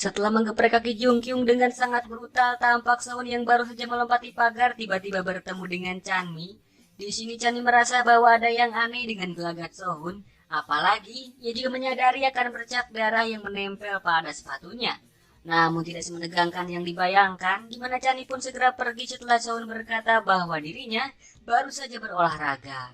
Setelah menggeprek kaki Jungkyung dengan sangat brutal, tampak Sehun yang baru saja melompati pagar tiba-tiba bertemu dengan Chanmi. Di sini Chanmi merasa bahwa ada yang aneh dengan gelagat Sehun, apalagi ia juga menyadari akan bercak darah yang menempel pada sepatunya. Namun tidak semenegangkan yang dibayangkan, di mana Chanmi pun segera pergi setelah Sehun berkata bahwa dirinya baru saja berolahraga.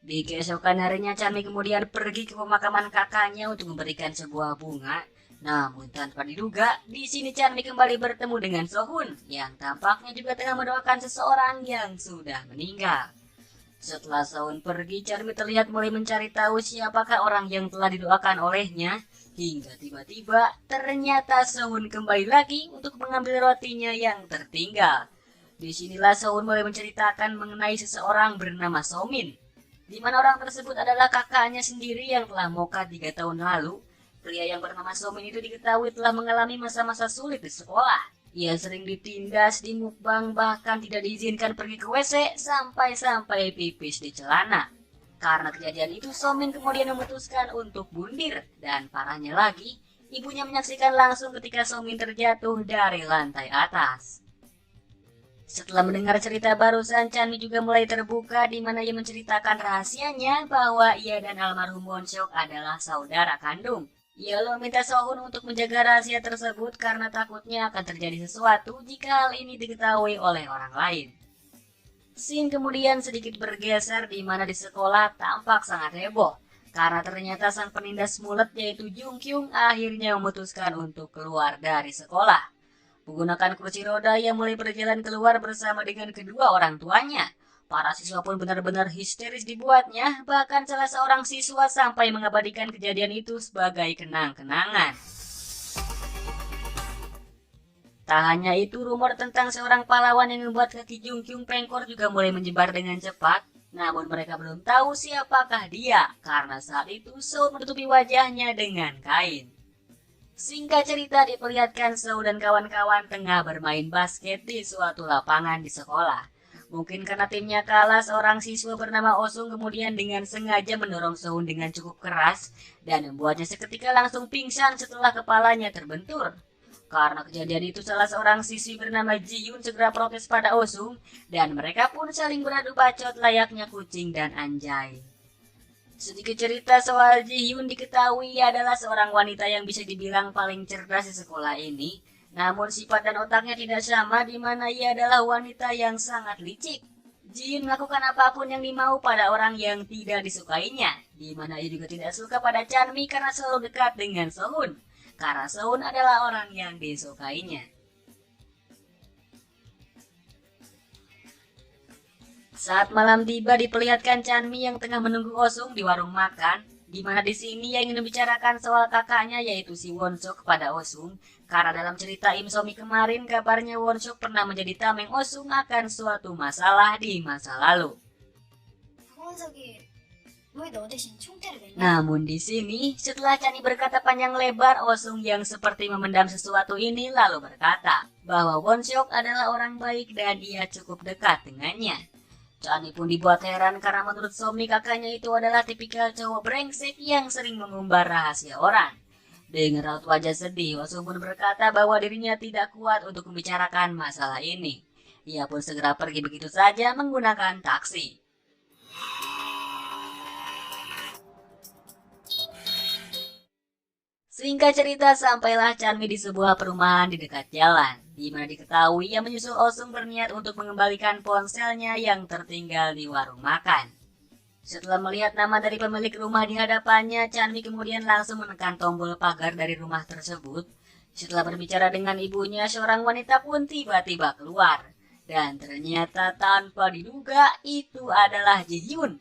Di keesokan harinya, Chanmi kemudian pergi ke pemakaman kakaknya untuk memberikan sebuah bunga. Namun tanpa diduga, di sini Chanmi kembali bertemu dengan Sohun yang tampaknya juga tengah mendoakan seseorang yang sudah meninggal. Setelah Sohun pergi, Chanmi terlihat mulai mencari tahu siapakah orang yang telah didoakan olehnya. Hingga tiba-tiba ternyata Sohun kembali lagi untuk mengambil rotinya yang tertinggal. Disinilah Sohun mulai menceritakan mengenai seseorang bernama Somin, di mana orang tersebut adalah kakaknya sendiri yang telah mokat 3 tahun lalu. Pria yang bernama Somin itu diketahui telah mengalami masa-masa sulit di sekolah. Ia sering ditindas di mukbang, bahkan tidak diizinkan pergi ke WC sampai-sampai pipis di celana. Karena kejadian itu, Somin kemudian memutuskan untuk bundir. Dan parahnya lagi, ibunya menyaksikan langsung ketika Somin terjatuh dari lantai atas. Setelah mendengar cerita barusan, Chanmi juga mulai terbuka di mana ia menceritakan rahasianya bahwa ia dan almarhum Wonseok adalah saudara kandung. Ia lalu meminta Sohun untuk menjaga rahasia tersebut karena takutnya akan terjadi sesuatu jika hal ini diketahui oleh orang lain. Scene kemudian sedikit bergeser di mana di sekolah tampak sangat heboh karena ternyata sang penindas mulet yaitu Jungkyung akhirnya memutuskan untuk keluar dari sekolah. Menggunakan kursi roda, ia mulai berjalan keluar bersama dengan kedua orang tuanya. Para siswa pun benar-benar histeris dibuatnya, bahkan salah seorang siswa sampai mengabadikan kejadian itu sebagai kenang-kenangan. Tak hanya itu, rumor tentang seorang pahlawan yang membuat kaki Jungkyung pengkor juga mulai menyebar dengan cepat. Namun mereka belum tahu siapakah dia, karena saat itu Seo menutupi wajahnya dengan kain. Singkat cerita, diperlihatkan Seo dan kawan-kawan tengah bermain basket di suatu lapangan di sekolah. Mungkin karena timnya kalah, seorang siswa bernama Osung kemudian dengan sengaja mendorong Sehun dengan cukup keras dan membuatnya seketika langsung pingsan setelah kepalanya terbentur. Karena kejadian itu, salah seorang siswi bernama Ji-Yun segera protes pada Osung dan mereka pun saling beradu bacot layaknya kucing dan anjay. Sedikit cerita soal Ji-Hyun, diketahui ia adalah seorang wanita yang bisa dibilang paling cerdas di sekolah ini. Namun sifat dan otaknya tidak sama, di mana ia adalah wanita yang sangat licik. Ji-Hyun melakukan apapun yang dimau pada orang yang tidak disukainya, di mana ia juga tidak suka pada Chanmi karena selalu dekat dengan Sehun. Karena Sehun adalah orang yang disukainya. Saat malam tiba, diperlihatkan Chanmi yang tengah menunggu Osung di warung makan, di mana di sini ia ingin membicarakan soal kakaknya yaitu si Wonseok kepada Osung, karena dalam cerita Im Somi kemarin kabarnya Wonseok pernah menjadi tameng Osung akan suatu masalah di masa lalu. Namun di sini, setelah Chanmi berkata panjang lebar, Osung yang seperti memendam sesuatu ini lalu berkata bahwa Wonseok adalah orang baik dan ia cukup dekat dengannya. Chanmi pun dibuat heran karena menurut Somi kakaknya itu adalah tipikal cowok brengsek yang sering mengumbar rahasia orang. Dengan raut wajah sedih, Osung pun berkata bahwa dirinya tidak kuat untuk membicarakan masalah ini. Ia pun segera pergi begitu saja menggunakan taksi. Singkat cerita, sampailah Chanmi di sebuah perumahan di dekat jalan, di mana diketahui ia menyusul Osung berniat untuk mengembalikan ponselnya yang tertinggal di warung makan. Setelah melihat nama dari pemilik rumah di hadapannya, Chanmi kemudian langsung menekan tombol pagar dari rumah tersebut. Setelah berbicara dengan ibunya, seorang wanita pun tiba-tiba keluar. Dan ternyata tanpa diduga itu adalah Ji-Hyun.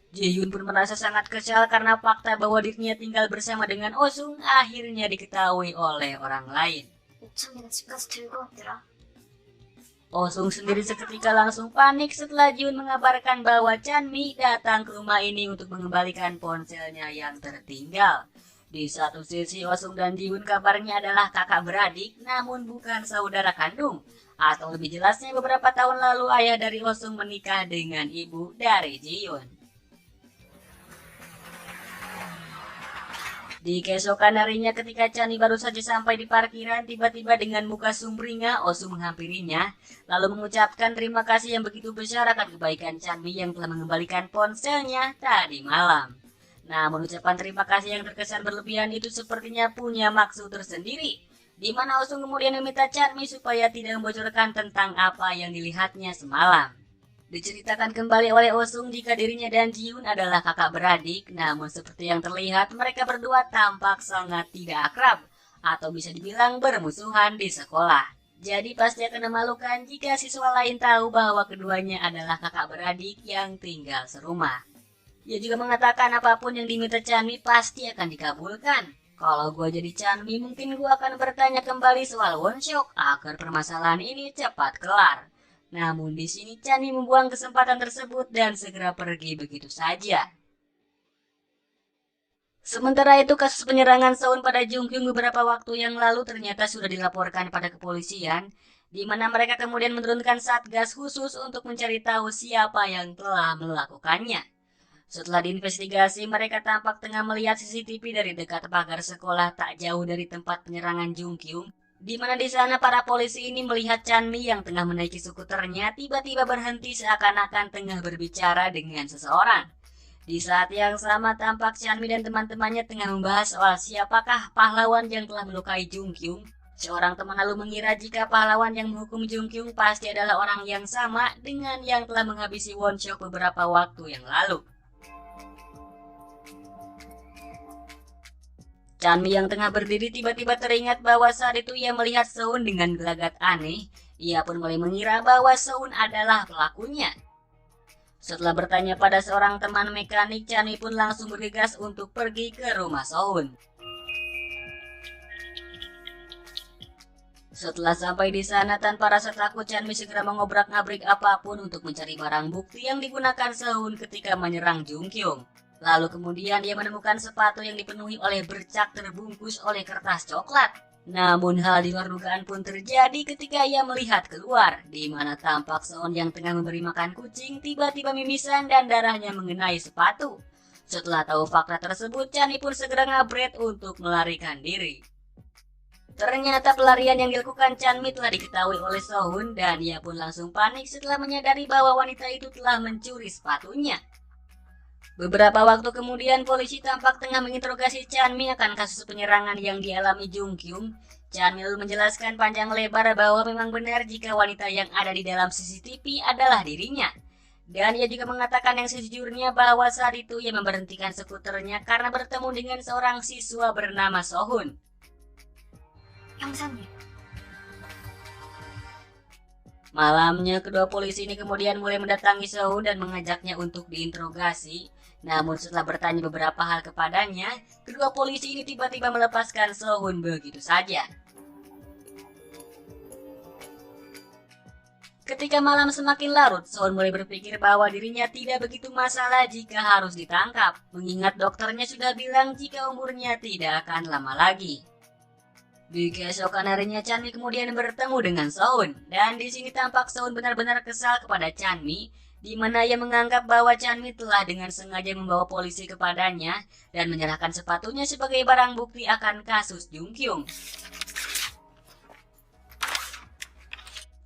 Ji-Hyun pun merasa sangat kesal karena fakta bahwa dirinya tinggal bersama dengan Osung akhirnya diketahui oleh orang lain. Osung sendiri seketika langsung panik setelah Ji-Hyun mengabarkan bahwa Chanmi datang ke rumah ini untuk mengembalikan ponselnya yang tertinggal. Di satu sisi, Osung dan Ji-Hyun kabarnya adalah kakak beradik namun bukan saudara kandung. Atau lebih jelasnya, beberapa tahun lalu ayah dari Osung menikah dengan ibu dari Ji-Hyun. Di keesokan harinya ketika Chani baru saja sampai di parkiran, tiba-tiba dengan muka sumringah Osu menghampirinya, lalu mengucapkan terima kasih yang begitu besar akan kebaikan Chanmi yang telah mengembalikan ponselnya tadi malam. Namun ucapan terima kasih yang terkesan berlebihan itu sepertinya punya maksud tersendiri, di mana Osu kemudian meminta Chanmi supaya tidak membocorkan tentang apa yang dilihatnya semalam. Diceritakan kembali oleh Osung jika dirinya dan Jiun adalah kakak beradik, namun seperti yang terlihat mereka berdua tampak sangat tidak akrab, atau bisa dibilang bermusuhan di sekolah. Jadi pasti akan memalukan jika siswa lain tahu bahwa keduanya adalah kakak beradik yang tinggal serumah. Ia juga mengatakan apapun yang diminta Chanmi pasti akan dikabulkan. Kalau gue jadi Chanmi mungkin gue akan bertanya kembali soal Wonshok agar permasalahan ini cepat kelar. Namun di sini Chanmi membuang kesempatan tersebut dan segera pergi begitu saja. Sementara itu kasus penyerangan Sehun pada Jungkyung beberapa waktu yang lalu ternyata sudah dilaporkan pada kepolisian, di mana mereka kemudian menurunkan satgas khusus untuk mencari tahu siapa yang telah melakukannya. Setelah diinvestigasi, mereka tampak tengah melihat CCTV dari dekat pagar sekolah tak jauh dari tempat penyerangan Jungkyung, di mana di sana para polisi ini melihat Chanmi yang tengah menaiki skuternya tiba-tiba berhenti seakan-akan tengah berbicara dengan seseorang. Di saat yang sama tampak Chanmi dan teman-temannya tengah membahas soal siapakah pahlawan yang telah melukai Jungkyung. Seorang teman lalu mengira jika pahlawan yang menghukum Jungkyung pasti adalah orang yang sama dengan yang telah menghabisi Wonshok beberapa waktu yang lalu. Chanmi yang tengah berdiri tiba-tiba teringat bahwa saat itu ia melihat Sehun dengan gelagat aneh. Ia pun mulai mengira bahwa Sehun adalah pelakunya. Setelah bertanya pada seorang teman mekanik, Chanmi pun langsung bergegas untuk pergi ke rumah Sehun. Setelah sampai di sana tanpa rasa takut, Chanmi segera mengobrak-ngabrik apapun untuk mencari barang bukti yang digunakan Sehun ketika menyerang Jungkyung. Lalu kemudian dia menemukan sepatu yang dipenuhi oleh bercak terbungkus oleh kertas coklat. Namun hal di luar dugaan pun terjadi ketika ia melihat keluar, di mana tampak Sehun yang tengah memberi makan kucing tiba-tiba mimisan dan darahnya mengenai sepatu. Setelah tahu fakta tersebut, Chanmi pun segera ngabret untuk melarikan diri. Ternyata pelarian yang dilakukan Chanmi telah diketahui oleh Sehun dan ia pun langsung panik setelah menyadari bahwa wanita itu telah mencuri sepatunya. Beberapa waktu kemudian polisi tampak tengah menginterogasi Chanmi akan kasus penyerangan yang dialami Jungkyung. Chanmi lalu menjelaskan panjang lebar bahwa memang benar jika wanita yang ada di dalam CCTV adalah dirinya. Dan ia juga mengatakan yang sejujurnya bahwa saat itu ia memberhentikan skuternya karena bertemu dengan seorang siswa bernama Sohun. Malamnya kedua polisi ini kemudian mulai mendatangi Sehun dan mengajaknya untuk diinterogasi. Namun setelah bertanya beberapa hal kepadanya, kedua polisi ini tiba-tiba melepaskan Sehun begitu saja. Ketika malam semakin larut, Sehun mulai berpikir bahwa dirinya tidak begitu masalah jika harus ditangkap, mengingat dokternya sudah bilang jika umurnya tidak akan lama lagi. Di keesokan harinya Chanmi kemudian bertemu dengan Sehun, dan di sini tampak Sehun benar-benar kesal kepada Chanmi, di mana ia menganggap bahwa Chanmi telah dengan sengaja membawa polisi kepadanya dan menyerahkan sepatunya sebagai barang bukti akan kasus Jungkyung.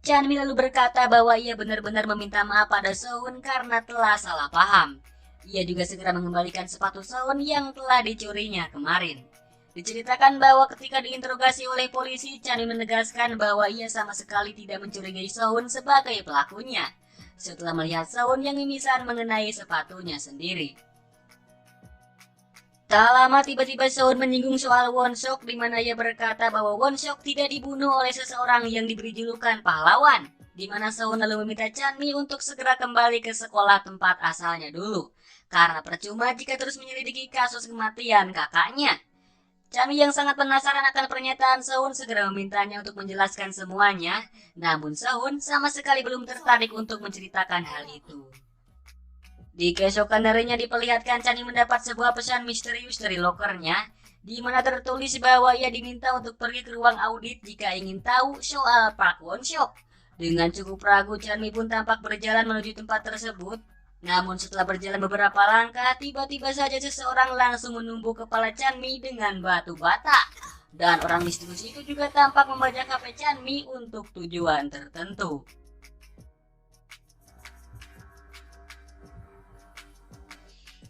Chanmi lalu berkata bahwa ia benar-benar meminta maaf pada Sehun karena telah salah paham. Ia juga segera mengembalikan sepatu Sehun yang telah dicurinya kemarin. Diceritakan bahwa ketika diinterogasi oleh polisi, Chanmi menegaskan bahwa ia sama sekali tidak mencurigai Sehun sebagai pelakunya, setelah melihat Sehun yang mimisan mengenai sepatunya sendiri. Tak lama tiba-tiba Sehun menyinggung soal Wonshok, di mana ia berkata bahwa Wonshok tidak dibunuh oleh seseorang yang diberi julukan pahlawan, di mana Sehun lalu meminta Chanmi untuk segera kembali ke sekolah tempat asalnya dulu, karena percuma jika terus menyelidiki kasus kematian kakaknya. Chanmi yang sangat penasaran akan pernyataan Sehun segera memintanya untuk menjelaskan semuanya, namun Sehun sama sekali belum tertarik untuk menceritakan hal itu. Di keesokan harinya diperlihatkan Chanmi mendapat sebuah pesan misterius dari lokernya, di mana tertulis bahwa ia diminta untuk pergi ke ruang audit jika ingin tahu soal Park Wonshok. Dengan cukup ragu, Chanmi pun tampak berjalan menuju tempat tersebut. Namun setelah berjalan beberapa langkah, tiba-tiba saja seseorang langsung menumbuk kepala Chanmi dengan batu bata. Dan orang misterius itu juga tampak membajak HP Chanmi untuk tujuan tertentu.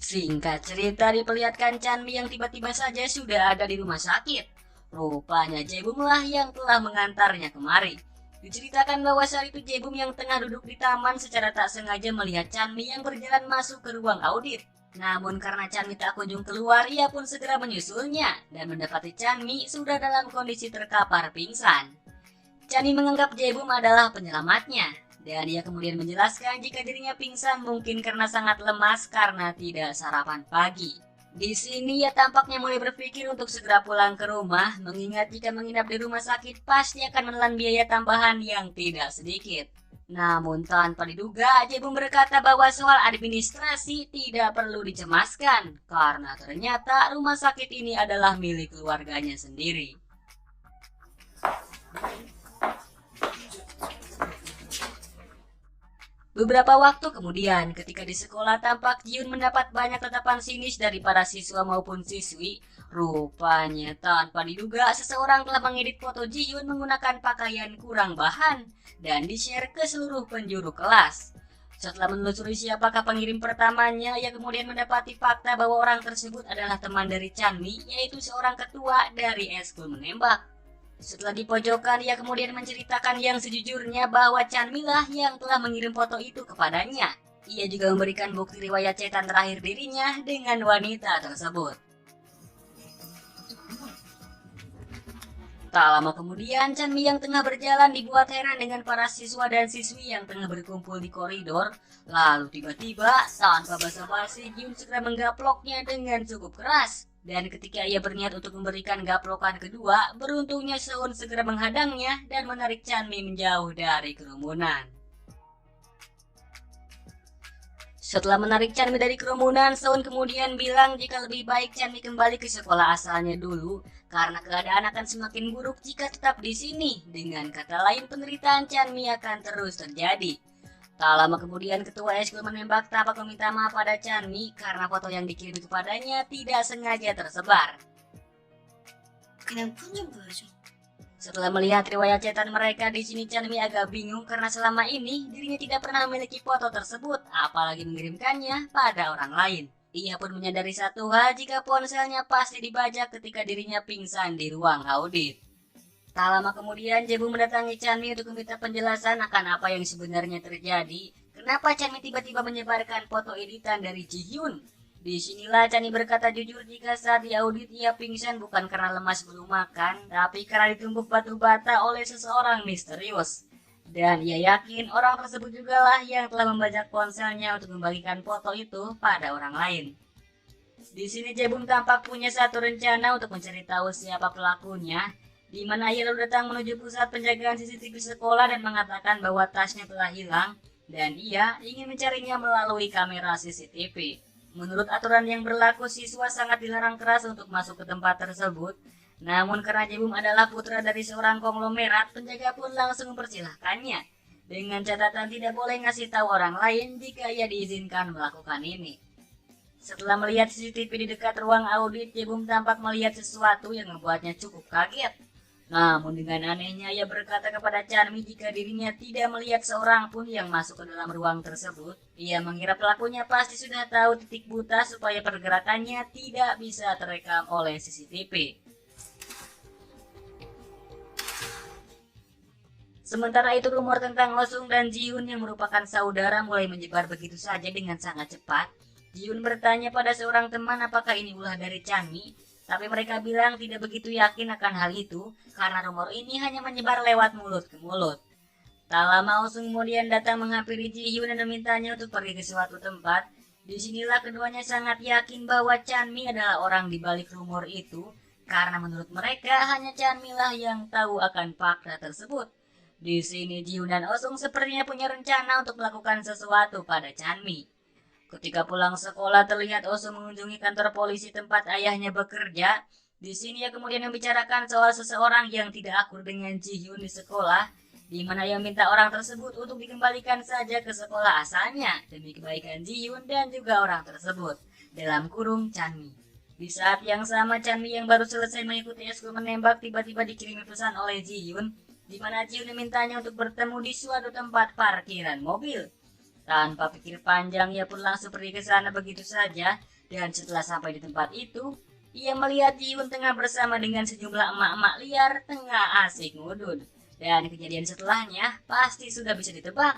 Singkat cerita, diperlihatkan Chanmi yang tiba-tiba saja sudah ada di rumah sakit. Rupanya Jaebum lah yang telah mengantarnya kemari. Diceritakan bahwa saat itu Jaebum yang tengah duduk di taman secara tak sengaja melihat Chanmi yang berjalan masuk ke ruang audit. Namun karena Chanmi tak kunjung keluar, ia pun segera menyusulnya dan mendapati Chanmi sudah dalam kondisi terkapar pingsan. Chanmi menganggap Jaebum adalah penyelamatnya, dan ia kemudian menjelaskan jika dirinya pingsan mungkin karena sangat lemas karena tidak sarapan pagi. Di sini ia tampaknya mulai berpikir untuk segera pulang ke rumah, mengingat jika menginap di rumah sakit pasti akan menelan biaya tambahan yang tidak sedikit. Namun tanpa diduga, Jaebum berkata bahwa soal administrasi tidak perlu dicemaskan, karena ternyata rumah sakit ini adalah milik keluarganya sendiri. Beberapa waktu kemudian, ketika di sekolah tampak Jiun mendapat banyak tatapan sinis dari para siswa maupun siswi. Rupanya tanpa diduga, seseorang telah mengedit foto Jiun menggunakan pakaian kurang bahan dan di-share ke seluruh penjuru kelas. Setelah menelusuri siapakah pengirim pertamanya, ia kemudian mendapati fakta bahwa orang tersebut adalah teman dari Chanmi, yaitu seorang ketua dari eskul menembak. Setelah dipojokkan, ia kemudian menceritakan yang sejujurnya bahwa Chanmi lah yang telah mengirim foto itu kepadanya. Ia juga memberikan bukti riwayat chatan terakhir dirinya dengan wanita tersebut. Tak lama kemudian, Chanmi yang tengah berjalan dibuat heran dengan para siswa dan siswi yang tengah berkumpul di koridor. Lalu tiba-tiba, tanpa basa-basi, Jiun segera menggaploknya dengan cukup keras. Dan ketika ia berniat untuk memberikan gaplokan kedua, beruntungnya Seon segera menghadangnya dan menarik Chanmi menjauh dari kerumunan. Setelah menarik Chanmi dari kerumunan, Seon kemudian bilang jika lebih baik Chanmi kembali ke sekolah asalnya dulu, karena keadaan akan semakin buruk jika tetap di sini. Dengan kata lain, penderitaan Chanmi akan terus terjadi. Tak lama kemudian, ketua eskul menembak tampak meminta maaf pada Chanmi karena foto yang dikirim kepadanya tidak sengaja tersebar. Setelah melihat riwayat chatan mereka, di sini Chanmi agak bingung karena selama ini dirinya tidak pernah memiliki foto tersebut, apalagi mengirimkannya pada orang lain. Ia pun menyadari satu hal, jika ponselnya pasti dibajak ketika dirinya pingsan di ruang audit. Tak lama kemudian, Jaebum mendatangi Chanmi untuk meminta penjelasan akan apa yang sebenarnya terjadi. Kenapa Chanmi tiba-tiba menyebarkan foto editan dari Jihyun? Disinilah Chanmi berkata jujur jika saat di audit ia pingsan bukan karena lemas belum makan, tapi karena ditumbuk batu bata oleh seseorang misterius. Dan ia yakin orang tersebut jugalah yang telah membajak ponselnya untuk membagikan foto itu pada orang lain. Di sini Jaebum tampak punya satu rencana untuk mencari tahu siapa pelakunya, di mana ia lalu datang menuju pusat penjagaan CCTV sekolah dan mengatakan bahwa tasnya telah hilang dan ia ingin mencarinya melalui kamera CCTV. Menurut aturan yang berlaku, siswa sangat dilarang keras untuk masuk ke tempat tersebut. Namun karena Jaebum adalah putra dari seorang konglomerat, penjaga pun langsung mempersilahkannya dengan catatan tidak boleh ngasih tahu orang lain jika ia diizinkan melakukan ini. Setelah melihat CCTV di dekat ruang audit, Jaebum tampak melihat sesuatu yang membuatnya cukup kaget. Namun dengan anehnya ia berkata kepada Chanmi jika dirinya tidak melihat seorang pun yang masuk ke dalam ruang tersebut. Ia mengira pelakunya pasti sudah tahu titik buta supaya pergerakannya tidak bisa terekam oleh CCTV. Sementara itu rumor tentang Hosung dan Jihyun yang merupakan saudara mulai menyebar begitu saja dengan sangat cepat. Jihyun bertanya pada seorang teman apakah ini ulah dari Chanmi. Tapi mereka bilang tidak begitu yakin akan hal itu karena rumor ini hanya menyebar lewat mulut ke mulut. Tak lama Hosung kemudian datang menghampiri Jihyun dan memintanya untuk pergi ke suatu tempat. Disinilah keduanya sangat yakin bahwa Chanmi adalah orang di balik rumor itu karena menurut mereka hanya Chanmi lah yang tahu akan fakta tersebut. Di sini Jihyun dan Hosung sepertinya punya rencana untuk melakukan sesuatu pada Chanmi. Ketika pulang sekolah, terlihat Hosung mengunjungi kantor polisi tempat ayahnya bekerja. Di sini ia kemudian membicarakan soal seseorang yang tidak akur dengan Jihyun di sekolah. di mana ia meminta orang tersebut untuk dikembalikan saja ke sekolah asalnya demi kebaikan Ji-hyun dan juga orang tersebut, dalam kurung Chanmi. Di saat yang sama, Chanmi yang baru selesai mengikuti eskul menembak tiba-tiba dikirimi pesan oleh Ji-hyun, di mana Ji-hyun memintanya untuk bertemu di suatu tempat parkiran mobil. Tanpa pikir panjang, ia pun langsung pergi ke sana begitu saja, dan setelah sampai di tempat itu, ia melihat Ji-hyun tengah bersama dengan sejumlah emak-emak liar tengah asik ngudud. Dan kejadian setelahnya pasti sudah bisa ditebak.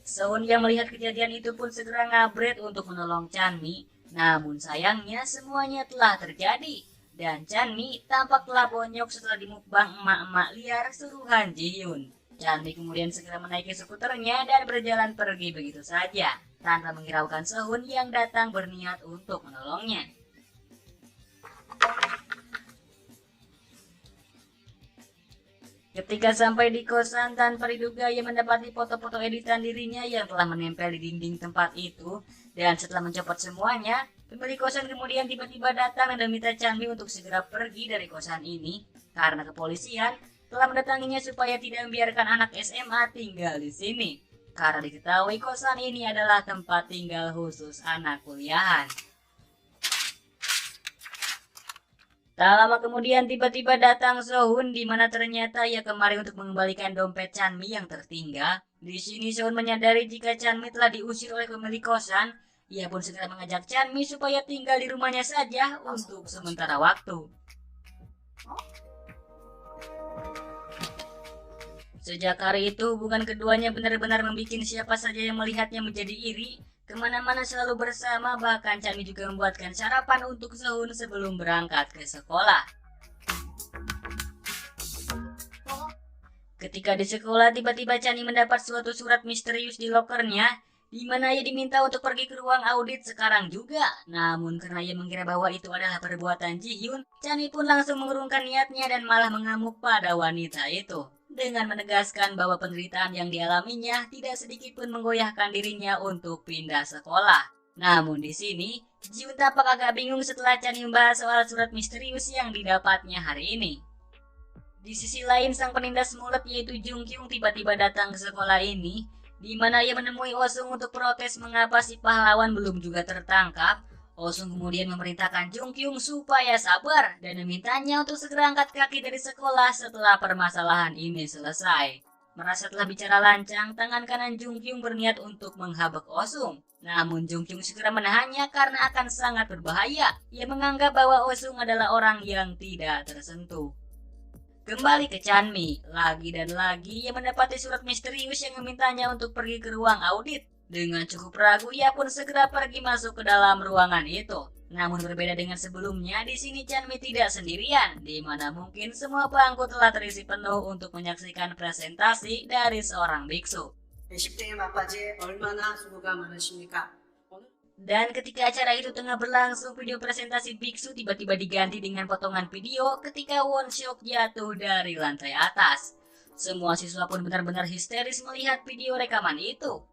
Sehun yang melihat kejadian itu pun segera ngabret untuk menolong Chanmi. Namun sayangnya semuanya telah terjadi. Dan Chanmi tampak telah bonyok setelah dimukbang emak-emak liar suruhan Ji-hyun. Chanmi kemudian segera menaiki skuternya dan berjalan pergi begitu saja, tanpa menghiraukan Sehun yang datang berniat untuk menolongnya. Ketika sampai di kosan, tanpa diduga ia mendapati foto-foto editan dirinya yang telah menempel di dinding tempat itu. Dan setelah mencopot semuanya, pemilik kosan kemudian tiba-tiba datang dan meminta Chanmi untuk segera pergi dari kosan ini, karena kepolisian telah mendatanginya supaya tidak membiarkan anak SMA tinggal di sini, karena diketahui kosan ini adalah tempat tinggal khusus anak kuliahan. Tak lama kemudian tiba-tiba datang Sehun, di mana ternyata ia kemari untuk mengembalikan dompet Chanmi yang tertinggal. Di sini Sehun menyadari jika Chanmi telah diusir oleh pemilik kosan. Ia pun segera mengajak Chanmi supaya tinggal di rumahnya saja untuk sementara waktu. Sejak hari itu hubungan keduanya benar-benar membuat siapa saja yang melihatnya menjadi iri. Kemana-mana selalu bersama, bahkan Chanmi juga membuatkan sarapan untuk Sehun sebelum berangkat ke sekolah. Ketika di sekolah, tiba-tiba Chanmi mendapat suatu surat misterius di lokernya, di mana ia diminta untuk pergi ke ruang audit sekarang juga. Namun karena ia mengira bahwa itu adalah perbuatan Ji-hyun, Chanmi pun langsung mengurungkan niatnya dan malah mengamuk pada wanita itu, dengan menegaskan bahwa penderitaan yang dialaminya tidak sedikit pun menggoyahkan dirinya untuk pindah sekolah. Namun di sini, Ji-hyun tampak agak bingung setelah Chanmi membahas soal surat misterius yang didapatnya hari ini. Di sisi lain, sang penindas mulut yaitu Jung Kyung tiba-tiba datang ke sekolah ini, di mana ia menemui Osung untuk protes mengapa si pahlawan belum juga tertangkap. Osung kemudian memerintahkan Jung Kyung supaya sabar dan memintanya untuk segera angkat kaki dari sekolah setelah permasalahan ini selesai. Merasa telah bicara lancang, tangan kanan Jung Kyung berniat untuk menghabek Osung. Namun Jung Kyung segera menahannya karena akan sangat berbahaya. Ia menganggap bahwa Osung adalah orang yang tidak tersentuh. Kembali ke Chanmi, lagi dan lagi ia mendapati surat misterius yang memintanya untuk pergi ke ruang audit. Dengan cukup ragu, ia pun segera pergi masuk ke dalam ruangan itu. Namun berbeda dengan sebelumnya, di sini Chanmi tidak sendirian, di mana mungkin semua bangku telah terisi penuh untuk menyaksikan presentasi dari seorang biksu. Dan ketika acara itu tengah berlangsung, video presentasi biksu tiba-tiba diganti dengan potongan video ketika Won Seok jatuh dari lantai atas. Semua siswa pun benar-benar histeris melihat video rekaman itu.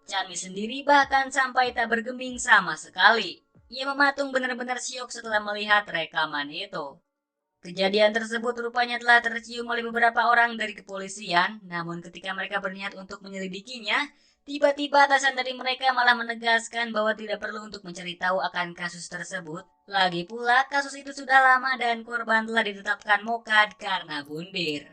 Chanmi sendiri bahkan sampai tak bergeming sama sekali. Ia mematung benar-benar syok setelah melihat rekaman itu. Kejadian tersebut rupanya telah tercium oleh beberapa orang dari kepolisian, namun ketika mereka berniat untuk menyelidikinya, tiba-tiba atasan dari mereka malah menegaskan bahwa tidak perlu untuk mencari tahu akan kasus tersebut. Lagi pula, kasus itu sudah lama dan korban telah ditetapkan mokad karena bundir.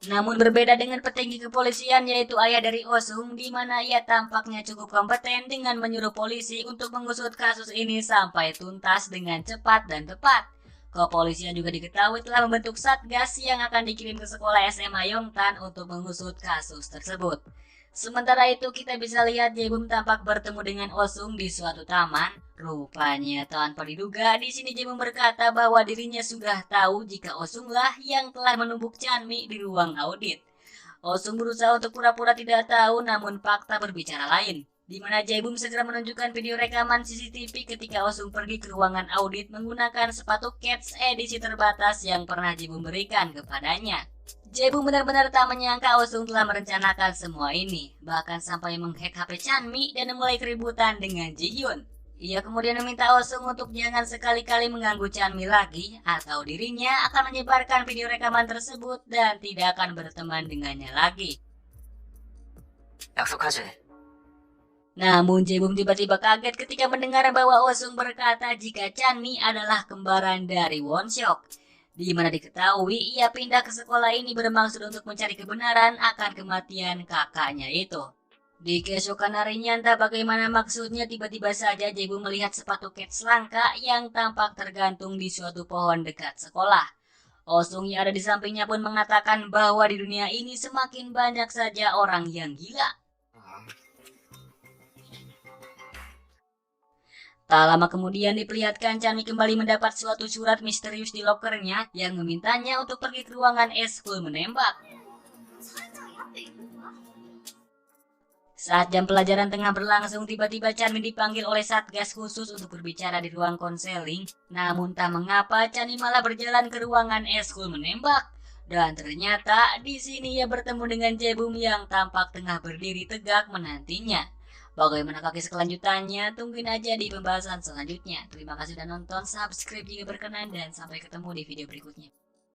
Namun berbeda dengan petinggi kepolisian yaitu ayah dari Osung, di mana ia tampaknya cukup kompeten dengan menyuruh polisi untuk mengusut kasus ini sampai tuntas dengan cepat dan tepat. Kepolisian juga diketahui telah membentuk satgas yang akan dikirim ke sekolah SMA Yongtan untuk mengusut kasus tersebut. Sementara itu kita bisa lihat Jae-bum tampak bertemu dengan Osung di suatu taman. Rupanya tanpa diduga di sini Jae-bum berkata bahwa dirinya sudah tahu jika Osung lah yang telah menumbuk Chanmi di ruang audit. Osung berusaha untuk pura-pura tidak tahu, namun fakta berbicara lain, di mana Jae-bum segera menunjukkan video rekaman CCTV ketika Osung pergi ke ruangan audit menggunakan sepatu Keds edisi terbatas yang pernah Jae-bum berikan kepadanya. Jaebum benar-benar tak menyangka Osung telah merencanakan semua ini, bahkan sampai menghack HP Chanmi dan memulai keributan dengan Jihyun. Ia kemudian meminta Osung untuk jangan sekali-kali mengganggu Chanmi lagi, atau dirinya akan menyebarkan video rekaman tersebut dan tidak akan berteman dengannya lagi. 약속하지. Namun Jaebum tiba-tiba kaget ketika mendengar bahwa Osung berkata jika Chanmi adalah kembaran dari Wonseok, di mana diketahui ia pindah ke sekolah ini bermaksud untuk mencari kebenaran akan kematian kakaknya itu. Di keesokan harinya entah bagaimana maksudnya tiba-tiba saja Jaebum melihat sepatu kets langka yang tampak tergantung di suatu pohon dekat sekolah. Osung yang ada di sampingnya pun mengatakan bahwa di dunia ini semakin banyak saja orang yang gila. Tak lama kemudian diperlihatkan Chanmi kembali mendapat suatu surat misterius di lokernya yang memintanya untuk pergi ke ruangan eskul menembak. Saat jam pelajaran tengah berlangsung, tiba-tiba Chanmi dipanggil oleh satgas khusus untuk berbicara di ruang konseling. Namun tak mengapa Chanmi malah berjalan ke ruangan eskul menembak. Dan ternyata di sini ia bertemu dengan Jaebum yang tampak tengah berdiri tegak menantinya. Bagaimana kisah kelanjutannya? Tungguin aja di pembahasan selanjutnya. Terima kasih sudah nonton, subscribe jika berkenan, dan sampai ketemu di video berikutnya.